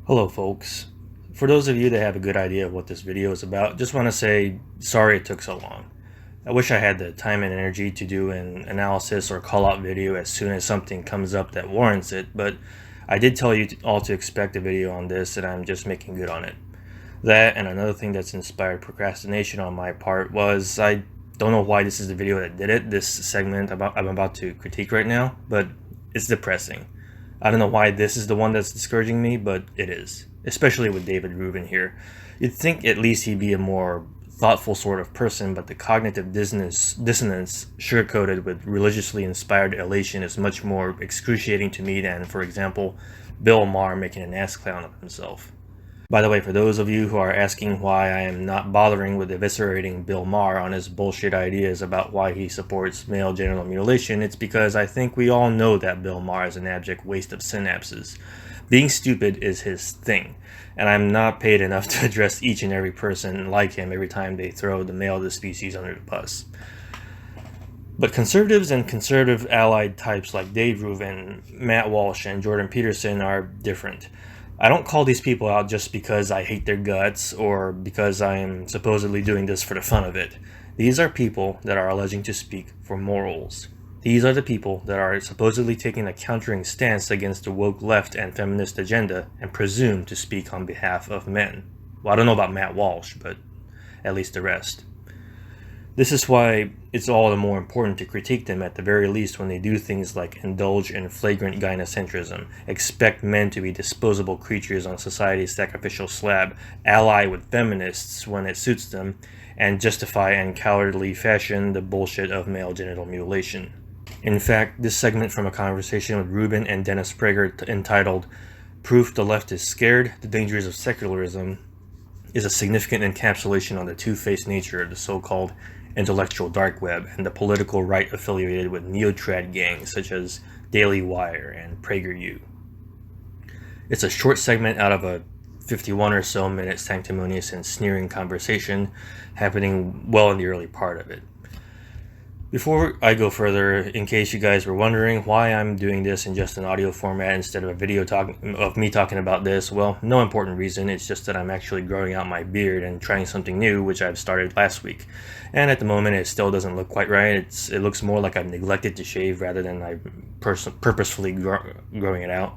Hello folks. For those of you that have a good idea of what this video is about, just want to say sorry it took so long. I wish I had the time and energy to do an analysis or call out video as soon as something comes up that warrants it, but I did tell you all to expect a video on this and I'm just making good on it. That and another thing that's inspired procrastination on my part was I don't know why this is the video that did it, this segment I'm about to critique right now, but it's depressing. I don't know why this is the one that's discouraging me, but it is. Especially with David Rubin here. You'd think at least he'd be a more thoughtful sort of person, but the cognitive dissonance sugar-coated with religiously inspired elation is much more excruciating to me than, for example, Bill Maher making an ass clown of himself. By the way, for those of you who are asking why I am not bothering with eviscerating Bill Maher on his bullshit ideas about why he supports male genital mutilation, it's because I think we all know that Bill Maher is an abject waste of synapses. Being stupid is his thing, and I'm not paid enough to address each and every person like him every time they throw the male of the species under the bus. But conservatives and conservative allied types like Dave Rubin, Matt Walsh, and Jordan Peterson are different. I don't call these people out just because I hate their guts or because I am supposedly doing this for the fun of it. These are people that are alleging to speak for morals. These are the people that are supposedly taking a countering stance against the woke left and feminist agenda and presume to speak on behalf of men. Well, I don't know about Matt Walsh, but at least the rest. This is why it's all the more important to critique them at the very least when they do things like indulge in flagrant gynocentrism, expect men to be disposable creatures on society's sacrificial slab, ally with feminists when it suits them, and justify in cowardly fashion the bullshit of male genital mutilation. In fact, this segment from a conversation with Rubin and Dennis Prager entitled "Proof the Left is Scared, the Dangers of Secularism" is a significant encapsulation on the two-faced nature of the so-called intellectual dark web and the political right affiliated with neo-trad gangs such as Daily Wire and PragerU. It's a short segment out of a 51 or so minute sanctimonious and sneering conversation happening well in the early part of it. Before I go further, in case you guys were wondering why I'm doing this in just an audio format instead of a video of me talking about this, well, no important reason. It's just that I'm actually growing out my beard and trying something new, which I've started last week. And at the moment, it still doesn't look quite right. It looks more like I've neglected to shave rather than I purposefully growing it out.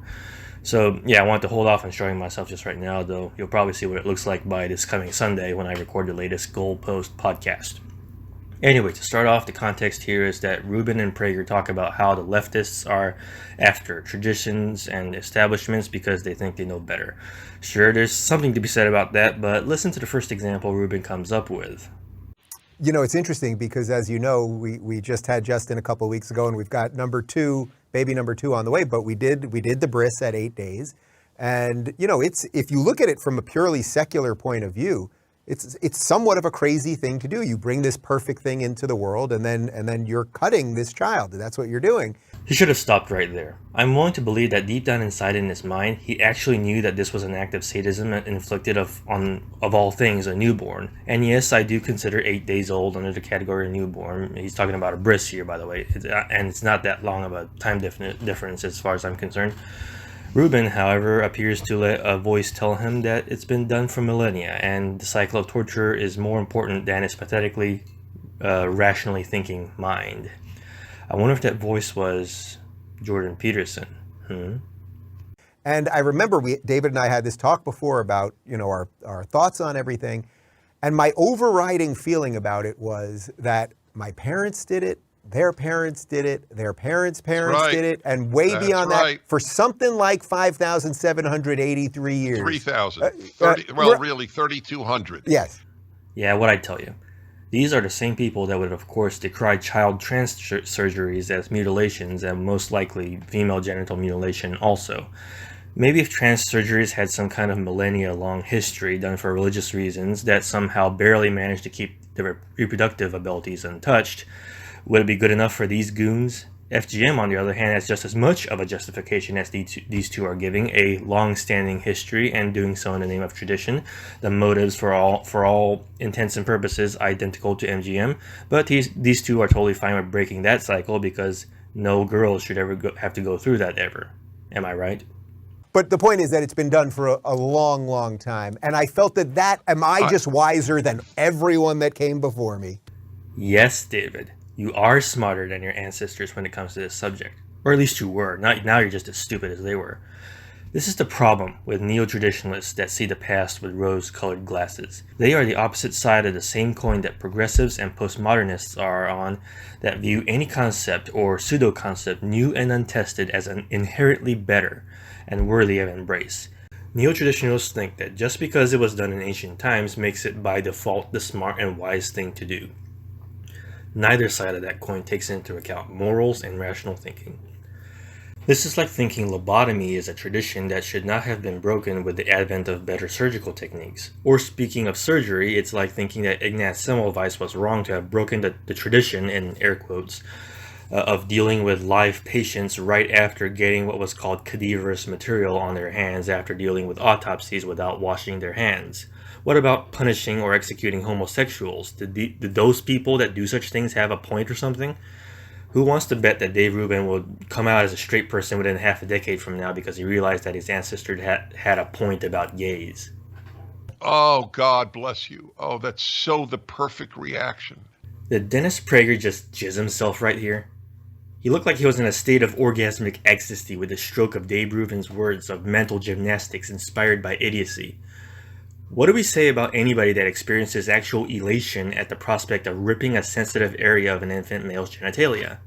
So yeah, I want to hold off on showing myself just right now, though you'll probably see what it looks like by this coming Sunday when I record the latest Goalpost podcast. Anyway, to start off, the context here is that Rubin and Prager talk about how the leftists are after traditions and establishments because they think they know better. Sure, there's something to be said about that, but listen to the first example Rubin comes up with. You know, it's interesting because, as you know, we just had Justin a couple of weeks ago, and we've got baby number two on the way, but we did the bris at 8 days. And, you know, if you look at it from a purely secular point of view, it's somewhat of a crazy thing to do. You bring this perfect thing into the world, and then you're cutting this child. That's what you're doing. He should have stopped right there. I'm willing to believe that deep down inside in his mind, he actually knew that this was an act of sadism inflicted on all things, a newborn. And yes, I do consider 8 days old under the category of newborn. He's talking about a bris here, by the way, and it's not that long of a time difference as far as I'm concerned. Rubin, however, appears to let a voice tell him that it's been done for millennia, and the cycle of torture is more important than his pathetically, rationally thinking mind. I wonder if that voice was Jordan Peterson. And I remember David and I had this talk before about, you know, our thoughts on everything, and my overriding feeling about it was that my parents did it, their parents did it, their parents' parents did it, and way beyond that, for something like 5,783 years. 3,000. Really 3,200. Yes. Yeah, what I'd tell you. These are the same people that would, of course, decry child trans surgeries as mutilations and most likely female genital mutilation also. Maybe if trans surgeries had some kind of millennia-long history done for religious reasons that somehow barely managed to keep their reproductive abilities untouched, would it be good enough for these goons? FGM, on the other hand, has just as much of a justification as these two are giving, a long-standing history and doing so in the name of tradition. The motives, for all intents and purposes, identical to MGM, but these two are totally fine with breaking that cycle because no girl should ever have to go through that ever. Am I right? But the point is that it's been done for a long, long time. And I felt am I just wiser than everyone that came before me? Yes, David. You are smarter than your ancestors when it comes to this subject. Or at least you were. Now you're just as stupid as they were. This is the problem with neo-traditionalists that see the past with rose-colored glasses. They are the opposite side of the same coin that progressives and postmodernists are on, that view any concept or pseudo-concept new and untested as an inherently better and worthy of embrace. Neo-traditionalists think that just because it was done in ancient times makes it by default the smart and wise thing to do. Neither side of that coin takes into account morals and rational thinking. This is like thinking lobotomy is a tradition that should not have been broken with the advent of better surgical techniques. Or speaking of surgery, it's like thinking that Ignaz Semmelweis was wrong to have broken the tradition, in air quotes, of dealing with live patients right after getting what was called cadaverous material on their hands after dealing with autopsies without washing their hands. What about punishing or executing homosexuals? Did those people that do such things have a point or something? Who wants to bet that Dave Rubin will come out as a straight person within half a decade from now because he realized that his ancestors had a point about gays? Oh, God bless you. Oh, that's so the perfect reaction. Did Dennis Prager just jizz himself right here? He looked like he was in a state of orgasmic ecstasy with the stroke of Dave Rubin's words of mental gymnastics inspired by idiocy. What do we say about anybody that experiences actual elation at the prospect of ripping a sensitive area of an infant male's genitalia?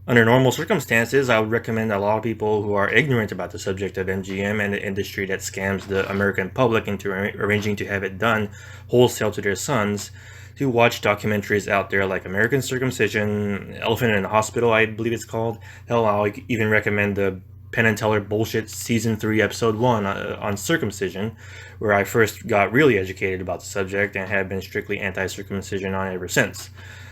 Under normal circumstances, I would recommend a lot of people who are ignorant about the subject of MGM and the industry that scams the American public into arranging to have it done wholesale to their sons to watch documentaries out there like American Circumcision, Elephant in the Hospital, I believe it's called. Hell, I'll even recommend the Penn and Teller Bullshit Season 3, Episode 1 on circumcision, where I first got really educated about the subject and have been strictly anti-circumcision on it ever since.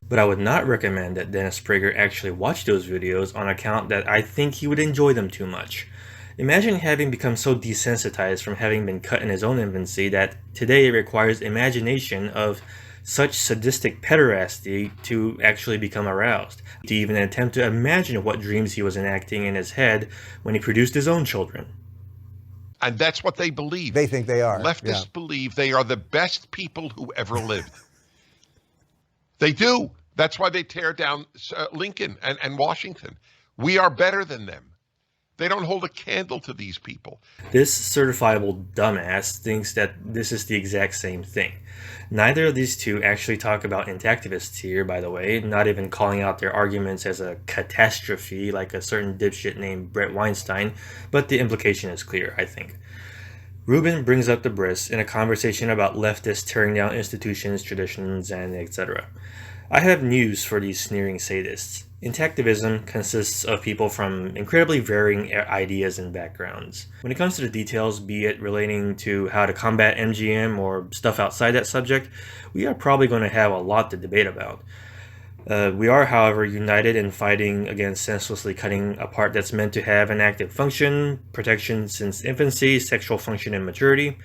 But I would not recommend that Dennis Prager actually watch those videos on account that I think he would enjoy them too much. Imagine having become so desensitized from having been cut in his own infancy that today it requires imagination of such sadistic pederasty to actually become aroused, to even attempt to imagine what dreams he was enacting in his head when he produced his own children. And that's what they believe. They think they are. Leftists believe they are the best people who ever lived. They do. That's why they tear down Lincoln and Washington. We are better than them. They don't hold a candle to these people. This certifiable dumbass thinks that this is the exact same thing. Neither of these two actually talk about intactivists here, by the way, not even calling out their arguments as a catastrophe like a certain dipshit named Brett Weinstein, but the implication is clear, I think. Rubin brings up the bris in a conversation about leftists tearing down institutions, traditions, and etc. I have news for these sneering sadists. Intactivism consists of people from incredibly varying ideas and backgrounds. When it comes to the details, be it relating to how to combat MGM or stuff outside that subject, we are probably going to have a lot to debate about. We are, however, united in fighting against senselessly cutting a part that's meant to have an active function, protection since infancy, sexual function and maturity.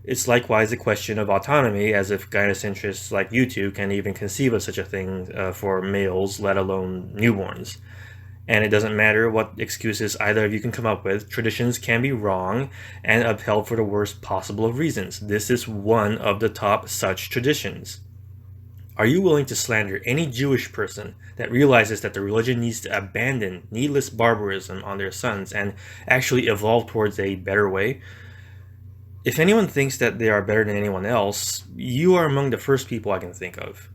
It's likewise a question of autonomy, as if gynocentrists like you two can even conceive of such a thing for males, let alone newborns. And it doesn't matter what excuses either of you can come up with, traditions can be wrong and upheld for the worst possible of reasons. This is one of the top such traditions. Are you willing to slander any Jewish person that realizes that the religion needs to abandon needless barbarism on their sons and actually evolve towards a better way? If anyone thinks that they are better than anyone else, you are among the first people I can think of.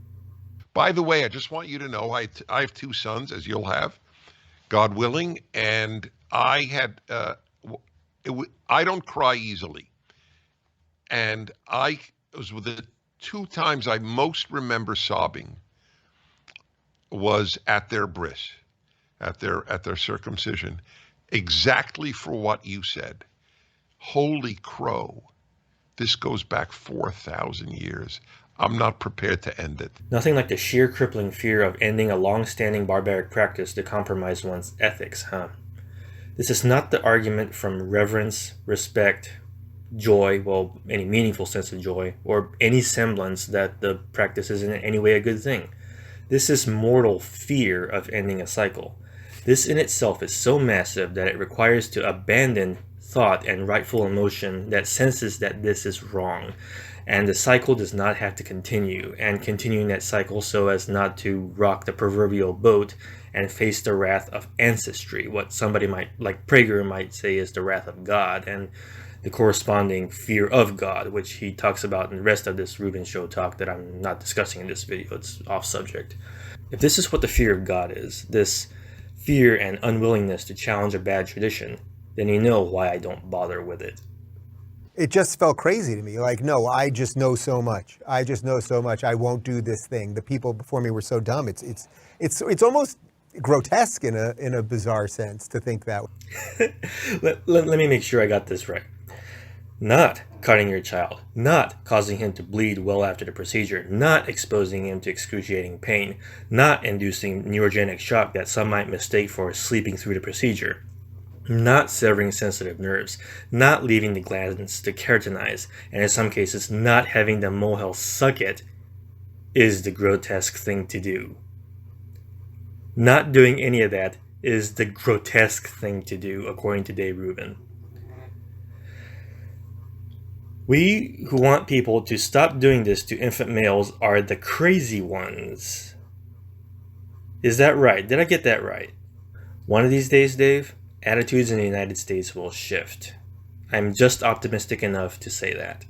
By the way, I just want you to know I have two sons, as you'll have, God willing, and I had I don't cry easily, and it was with the two times I most remember sobbing was at their bris, at their circumcision, exactly for what you said. Holy crow, this goes back 4,000 years. I'm not prepared to end it. Nothing like the sheer crippling fear of ending a long-standing barbaric practice to compromise one's ethics, huh? This is not the argument from reverence, respect, joy, well, any meaningful sense of joy, or any semblance that the practice is in any way a good thing. This is mortal fear of ending a cycle. This in itself is so massive that it requires to abandon thought and rightful emotion that senses that this is wrong. And the cycle does not have to continue, and continuing that cycle so as not to rock the proverbial boat and face the wrath of ancestry, what somebody might, like Prager, might say is the wrath of God, and the corresponding fear of God, which he talks about in the rest of this Rubin Show talk that I'm not discussing in this video. It's off subject. If this is what the fear of God is, this fear and unwillingness to challenge a bad tradition, then you know why I don't bother with it. It just felt crazy to me. Like, no, I just know so much. I just know so much. I won't do this thing. The people before me were so dumb. It's almost grotesque in a bizarre sense to think that way. Let me make sure I got this right. Not cutting your child, not causing him to bleed well after the procedure, not exposing him to excruciating pain, not inducing neurogenic shock that some might mistake for sleeping through the procedure, not severing sensitive nerves, not leaving the glands to keratinize, and in some cases not having the mohel suck it is the grotesque thing to do. Not doing any of that is the grotesque thing to do, according to Dave Rubin. We who want people to stop doing this to infant males are the crazy ones. Is that right? Did I get that right? One of these days, Dave, attitudes in the United States will shift. I'm just optimistic enough to say that.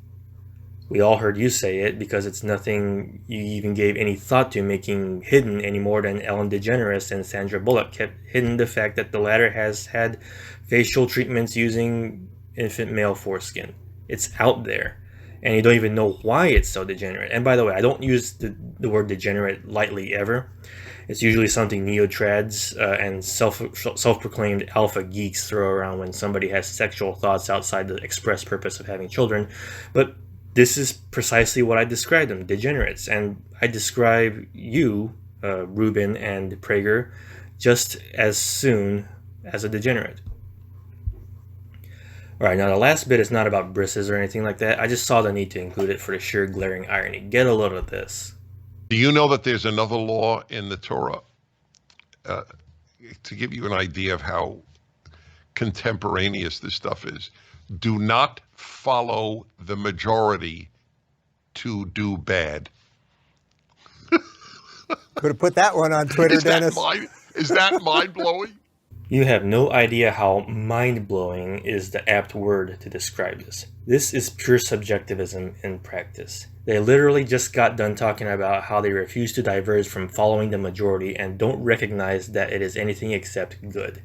We all heard you say it because it's nothing you even gave any thought to making hidden any more than Ellen DeGeneres and Sandra Bullock kept hidden the fact that the latter has had facial treatments using infant male foreskin. It's out there, and you don't even know why it's so degenerate. And by the way, I don't use the word degenerate lightly ever. It's usually something neo-trads and self-proclaimed alpha geeks throw around when somebody has sexual thoughts outside the express purpose of having children. But this is precisely what I describe them, degenerates. And I describe you, Rubin and Prager, just as soon as a degenerate. Alright, now the last bit is not about brisses or anything like that. I just saw the need to include it for the sheer glaring irony. Get a load of this. Do you know that there's another law in the Torah? To give you an idea of how contemporaneous this stuff is, do not follow the majority to do bad. Could have put that one on Twitter, Dennis. Is that mind-blowing? You have no idea how mind-blowing is the apt word to describe this. This is pure subjectivism in practice. They literally just got done talking about how they refuse to diverge from following the majority and don't recognize that it is anything except good.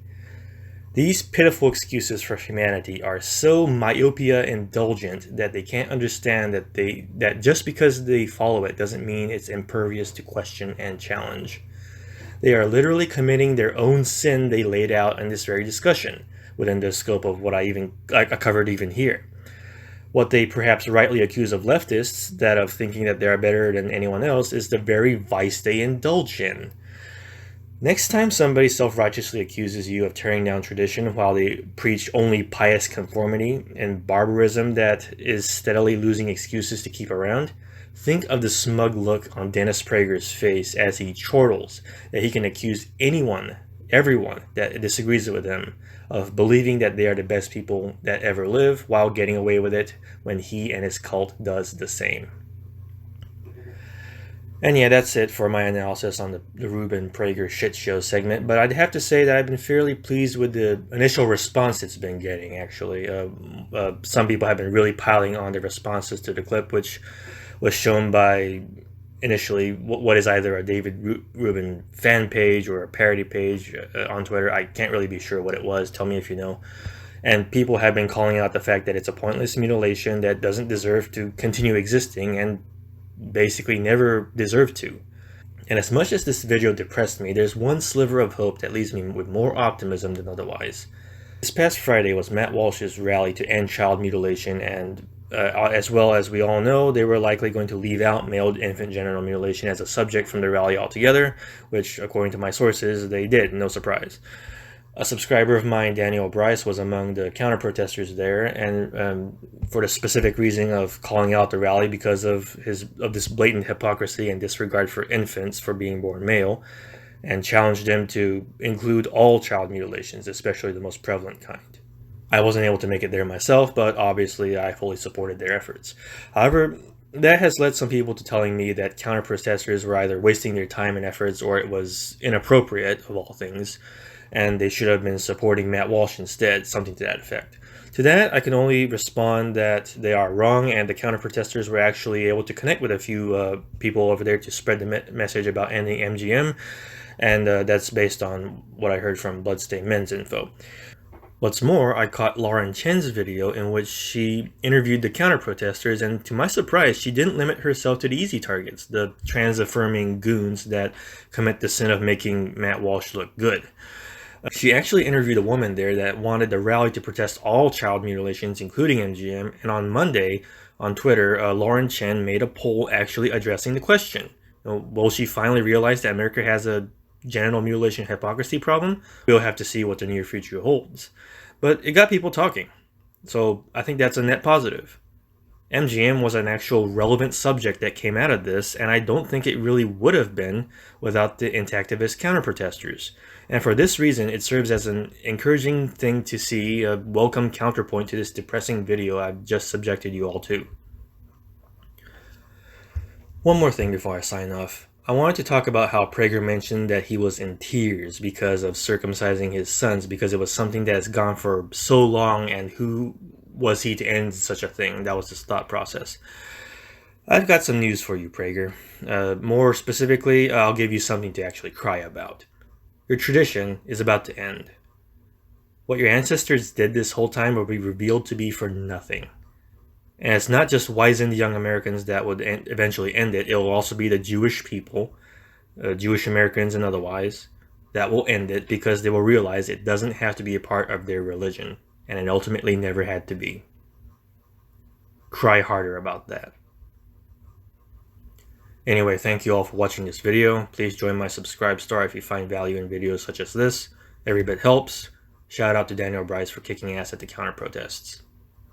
These pitiful excuses for humanity are so myopia indulgent that they can't understand that just because they follow it doesn't mean it's impervious to question and challenge. They are literally committing their own sin they laid out in this very discussion, within the scope of what I covered even here. What they perhaps rightly accuse of leftists, that of thinking that they are better than anyone else, is the very vice they indulge in. Next time somebody self-righteously accuses you of tearing down tradition while they preach only pious conformity and barbarism that is steadily losing excuses to keep around, think of the smug look on Dennis Prager's face as he chortles that he can accuse anyone, everyone that disagrees with him of believing that they are the best people that ever live while getting away with it when he and his cult does the same. And yeah, that's it for my analysis on the Rubin Prager shit show segment, but I'd have to say that I've been fairly pleased with the initial response it's been getting, actually. Some people have been really piling on their responses to the clip, which was shown by initially what is either a David Rubin fan page or a parody page on Twitter. I can't really be sure what it was. Tell me if you know. And people have been calling out the fact that it's a pointless mutilation that doesn't deserve to continue existing and basically never deserved to. And as much as this video depressed me, there's one sliver of hope that leaves me with more optimism than otherwise. This past Friday was Matt Walsh's rally to end child mutilation, and as well as we all know, they were likely going to leave out male infant genital mutilation as a subject from the rally altogether, which, according to my sources, they did, no surprise. A subscriber of mine, Daniel Bryce, was among the counterprotesters there, and for the specific reason of calling out the rally because of this blatant hypocrisy and disregard for infants for being born male, and challenged them to include all child mutilations, especially the most prevalent kind. I wasn't able to make it there myself, but obviously I fully supported their efforts. However, that has led some people to telling me that counter-protesters were either wasting their time and efforts or it was inappropriate, of all things, and they should have been supporting Matt Walsh instead, something to that effect. To that, I can only respond that they are wrong, and the counter-protesters were actually able to connect with a few people over there to spread the message about ending MGM, and that's based on what I heard from Bloodstained Men's info. What's more, I caught Lauren Chen's video in which she interviewed the counter-protesters, and to my surprise, she didn't limit herself to the easy targets, the trans-affirming goons that commit the sin of making Matt Walsh look good. She actually interviewed a woman there that wanted the rally to protest all child mutilations, including MGM, and on Monday, on Twitter, Lauren Chen made a poll actually addressing the question. Will she finally realize that America has a genital mutilation hypocrisy problem? We'll have to see what the near future holds. But it got people talking, so I think that's a net positive. MGM was an actual relevant subject that came out of this, and I don't think it really would have been without the intactivist counter-protesters. And for this reason, it serves as an encouraging thing to see, a welcome counterpoint to this depressing video I've just subjected you all to. One more thing before I sign off. I wanted to talk about how Prager mentioned that he was in tears because of circumcising his sons, because it was something that has gone for so long, and who was he to end such a thing? That was his thought process. I've got some news for you, Prager. More specifically, I'll give you something to actually cry about. Your tradition is about to end. What your ancestors did this whole time will be revealed to be for nothing. And it's not just wizened young Americans that would eventually end it. It will also be the Jewish people, Jewish Americans and otherwise, that will end it because they will realize it doesn't have to be a part of their religion. And it ultimately never had to be. Cry harder about that. Anyway, thank you all for watching this video. Please join my subscribe star if you find value in videos such as this. Every bit helps. Shout out to Daniel Bryce for kicking ass at the counter protests.